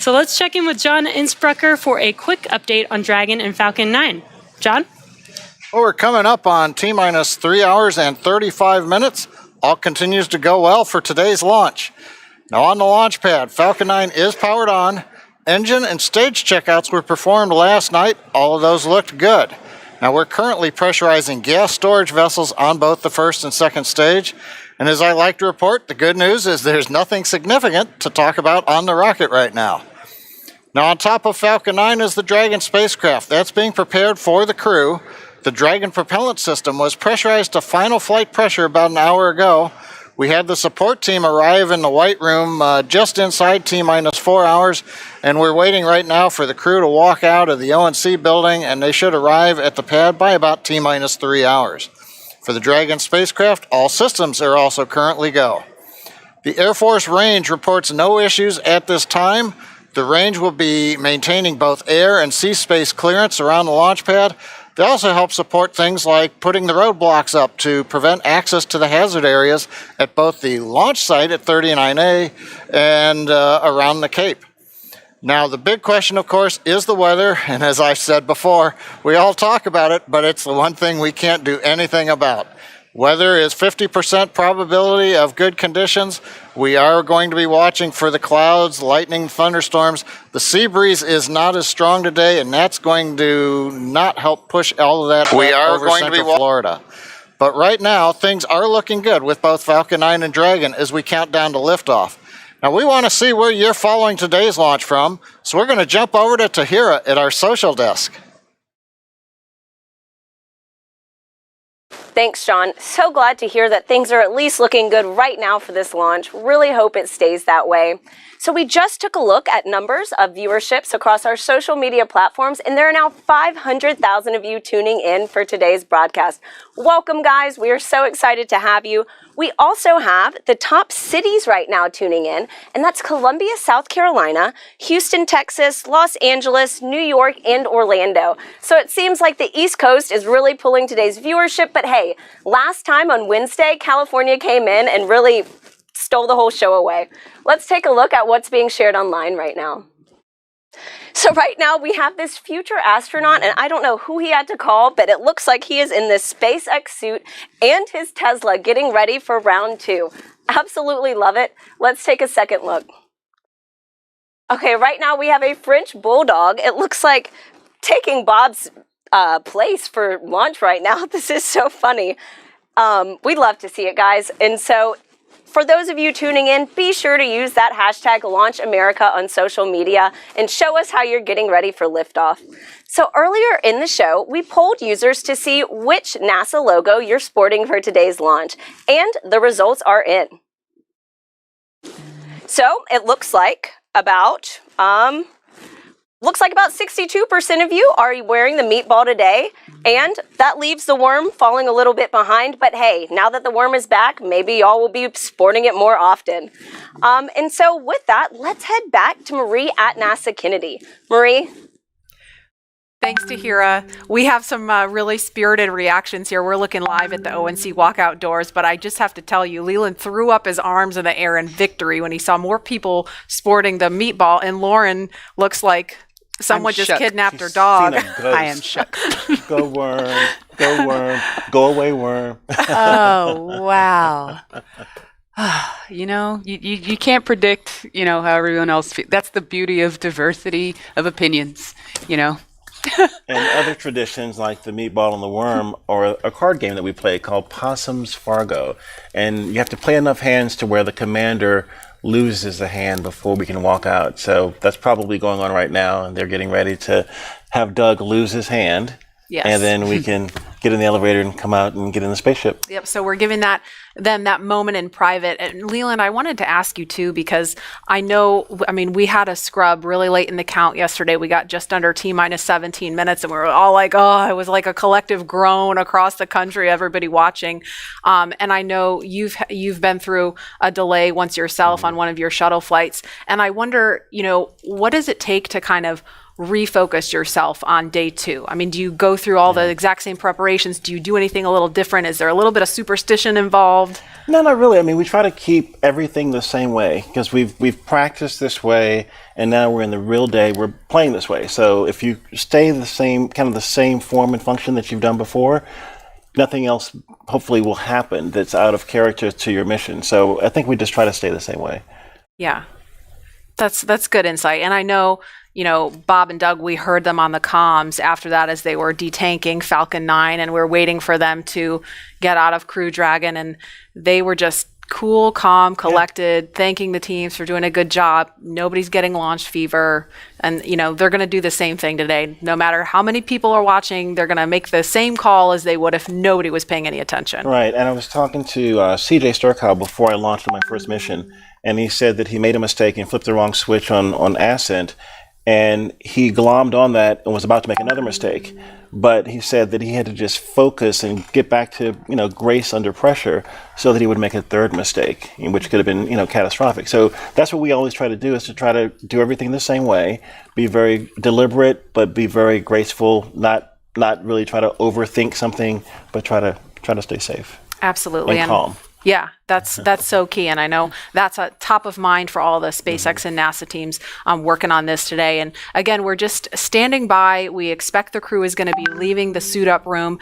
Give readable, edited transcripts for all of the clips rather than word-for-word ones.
So let's check in with John Innsbrucker for a quick update on Dragon and Falcon 9. John? Well, we're coming up on T-minus 3 hours and 35 minutes. All continues to go well for today's launch. Now on the launch pad, Falcon 9 is powered on. Engine and stage checkouts were performed last night. All of those looked good. Now we're currently pressurizing gas storage vessels on both the first and second stage. And as I like to report, the good news is there's nothing significant to talk about on the rocket right now. Now on top of Falcon 9 is the Dragon spacecraft. That's being prepared for the crew. The Dragon propellant system was pressurized to final flight pressure about an hour ago. We had the support team arrive in the White Room just inside T-minus 4 hours, and we're waiting right now for the crew to walk out of the ONC building, and they should arrive at the pad by about T-minus 3 hours. For the Dragon spacecraft, all systems are also currently go. The Air Force range reports no issues at this time. The range will be maintaining both air and sea space clearance around the launch pad. They also help support things like putting the roadblocks up to prevent access to the hazard areas at both the launch site at 39A and around the Cape. Now, the big question, of course, is the weather. And as I said before, we all talk about it, but it's the one thing we can't do anything about. Weather is 50% probability of good conditions. We are going to be watching for the clouds, lightning, thunderstorms. The sea breeze is not as strong today, and that's going to not help push all of that over Central Florida. But right now, things are looking good with both Falcon 9 and Dragon as we count down to liftoff. Now, we want to see where you're following today's launch from, so we're going to jump over to Tahira at our social desk. Thanks, Sean. So glad to hear that things are at least looking good right now for this launch. Really hope it stays that way. So we just took a look at numbers of viewerships across our social media platforms, and there are now 500,000 of you tuning in for today's broadcast. Welcome, guys. We are so excited to have you. We also have the top cities right now tuning in, and that's Columbia, South Carolina, Houston, Texas, Los Angeles, New York, and Orlando. So it seems like the East Coast is really pulling today's viewership, but hey, last time on Wednesday, California came in and really stole the whole show away. Let's take a look at what's being shared online right now. So right now we have this future astronaut, and I don't know who he had to call, but it looks like he is in this SpaceX suit and his Tesla getting ready for round 2. Absolutely love it. Let's take a second look. Okay, right now we have a French bulldog. It looks like taking Bob's place for launch right now. This is so funny. We'd love to see it, guys. And so for those of you tuning in, be sure to use that hashtag LaunchAmerica on social media and show us how you're getting ready for liftoff. So earlier in the show, we polled users to see which NASA logo you're sporting for today's launch, and the results are in. So it looks like about 62% of you are wearing the meatball today, and that leaves the worm falling a little bit behind. But hey, now that the worm is back, maybe y'all will be sporting it more often. And so with that, let's head back to Marie at NASA Kennedy. Marie? Thanks, Tahira. We have some really spirited reactions here. We're looking live at the ONC walkout doors, but I just have to tell you, Leland threw up his arms in the air in victory when he saw more people sporting the meatball, and Lauren looks like someone just kidnapped her dog. I am shook. Go worm, go away worm. Oh, wow. You know, you can't predict, how everyone else feels. That's the beauty of diversity of opinions, And other traditions like the meatball and the worm, or a card game that we play called Possum's Fargo. And you have to play enough hands to where the commander loses a hand before we can walk out. So that's probably going on right now, and they're getting ready to have Doug lose his hand. Yes. And then we can get in the elevator and come out and get in the spaceship. Yep. So we're giving them that moment in private. And Leland, I wanted to ask you too, because we had a scrub really late in the count yesterday. We got just under T-minus 17 minutes, and we were all like, oh, it was like a collective groan across the country, everybody watching. And I know you've been through a delay once yourself on one of your shuttle flights. And I wonder, what does it take to kind of refocused yourself on day 2? I mean, do you go through all the exact same preparations? Do you do anything a little different? Is there a little bit of superstition involved? No, not really. I mean, we try to keep everything the same way because we've practiced this way, and now we're in the real day. We're playing this way. So if you stay the same, kind of the same form and function that you've done before, nothing else hopefully will happen that's out of character to your mission. So I think we just try to stay the same way. Yeah, that's good insight. And I know, Bob and Doug, we heard them on the comms after that as they were detanking Falcon 9, and we're waiting for them to get out of Crew Dragon, and they were just cool, calm, collected, thanking the teams for doing a good job. Nobody's getting launch fever. And, they're going to do the same thing today. No matter how many people are watching, they're going to make the same call as they would if nobody was paying any attention. Right. And I was talking to CJ Sturkow before I launched on my first mission, and he said that he made a mistake and flipped the wrong switch on Ascent, and he glommed on that and was about to make another mistake. But he said that he had to just focus and get back to, grace under pressure so that he would make a third mistake, which could have been, catastrophic. So that's what we always try to do, is to try to do everything the same way, be very deliberate, but be very graceful, not really try to overthink something, but try to stay safe. Absolutely. And calm. Yeah, that's so key. And I know that's top of mind for all the SpaceX and NASA teams working on this today. And again, we're just standing by. We expect the crew is going to be leaving the suit up room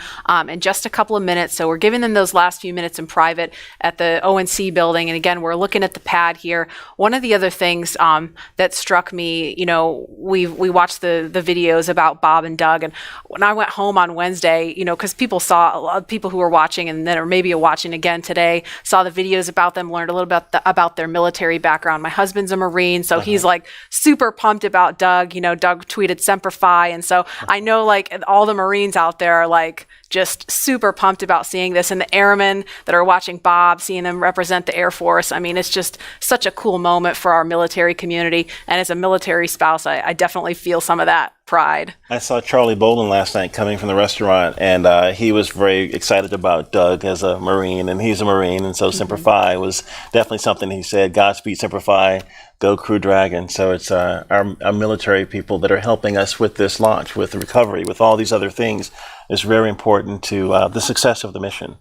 in just a couple of minutes. So we're giving them those last few minutes in private at the ONC building. And again, we're looking at the pad here. One of the other things that struck me, we watched the videos about Bob and Doug. And when I went home on Wednesday, because people saw, a lot of people who were watching and then or maybe watching again today, saw the videos about them, learned a little bit about their military background. My husband's a Marine, so he's like super pumped about Doug. Doug tweeted Semper Fi. And so I know like all the Marines out there are like just super pumped about seeing this, and the airmen that are watching Bob, seeing them represent the Air Force. I mean, it's just such a cool moment for our military community. And as a military spouse, I definitely feel some of that pride. I saw Charlie Bolden last night coming from the restaurant, and he was very excited about Doug as a Marine, and he's a Marine, and so Semper Fi was definitely something he said. Godspeed, Semper Fi, go Crew Dragon. So it's our military people that are helping us with this launch, with the recovery, with all these other things, is very important to the success of the mission.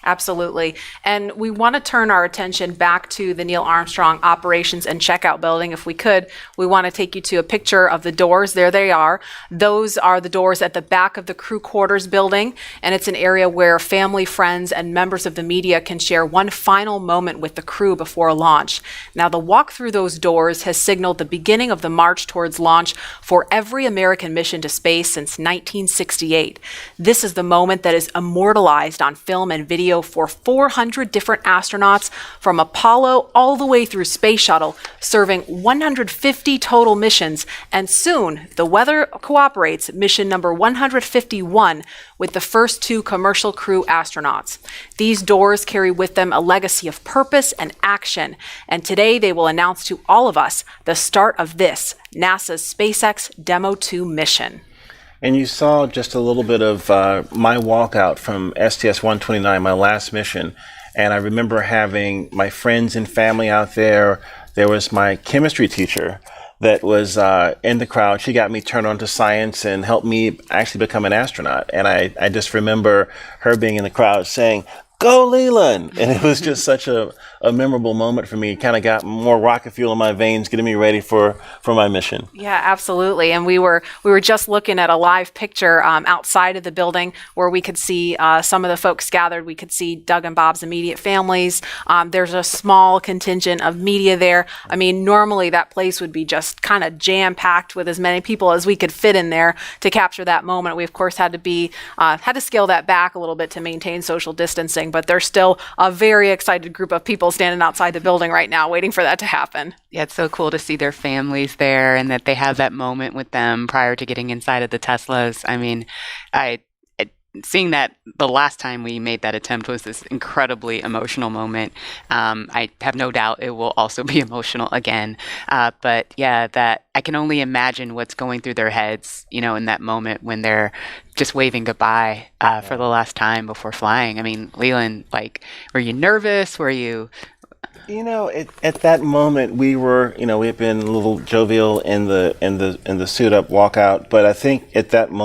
Absolutely. And we want to turn our attention back to the Neil Armstrong Operations and Checkout Building. If we could, we want to take you to a picture of the doors. There they are. Those are the doors at the back of the crew quarters building. And it's an area where family, friends, and members of the media can share one final moment with the crew before launch. Now, the walk through those doors has signaled the beginning of the march towards launch for every American mission to space since 1968. This is the moment that is immortalized on film and video for 400 different astronauts from Apollo all the way through Space Shuttle, serving 150 total missions. And soon, the weather cooperates, mission number 151 with the first 2 commercial crew astronauts. These doors carry with them a legacy of purpose and action. And today they will announce to all of us the start of this, NASA's SpaceX Demo 2 mission. And you saw just a little bit of my walkout from STS-129, my last mission. And I remember having my friends and family out there. There was my chemistry teacher that was in the crowd. She got me turned on to science and helped me actually become an astronaut. And I just remember her being in the crowd saying, "Go Leland!" And it was just such a memorable moment for me. It kind of got more rocket fuel in my veins, getting me ready for my mission. Yeah, absolutely. And we were just looking at a live picture outside of the building where we could see some of the folks gathered. We could see Doug and Bob's immediate families. There's a small contingent of media there. I mean, normally that place would be just kind of jam-packed with as many people as we could fit in there to capture that moment. We, of course, had to scale that back a little bit to maintain social distancing, but there's still a very excited group of people standing outside the building right now waiting for that to happen. Yeah, it's so cool to see their families there and that they have that moment with them prior to getting inside of the Teslas. I mean, seeing that the last time we made that attempt was this incredibly emotional moment. I have no doubt it will also be emotional again. But yeah, that I can only imagine what's going through their heads, in that moment when they're just waving goodbye for the last time before flying. I mean, Leland, were you nervous? Were you You know, at that moment we were, we had been a little jovial in the suit up walkout, but I think at that moment.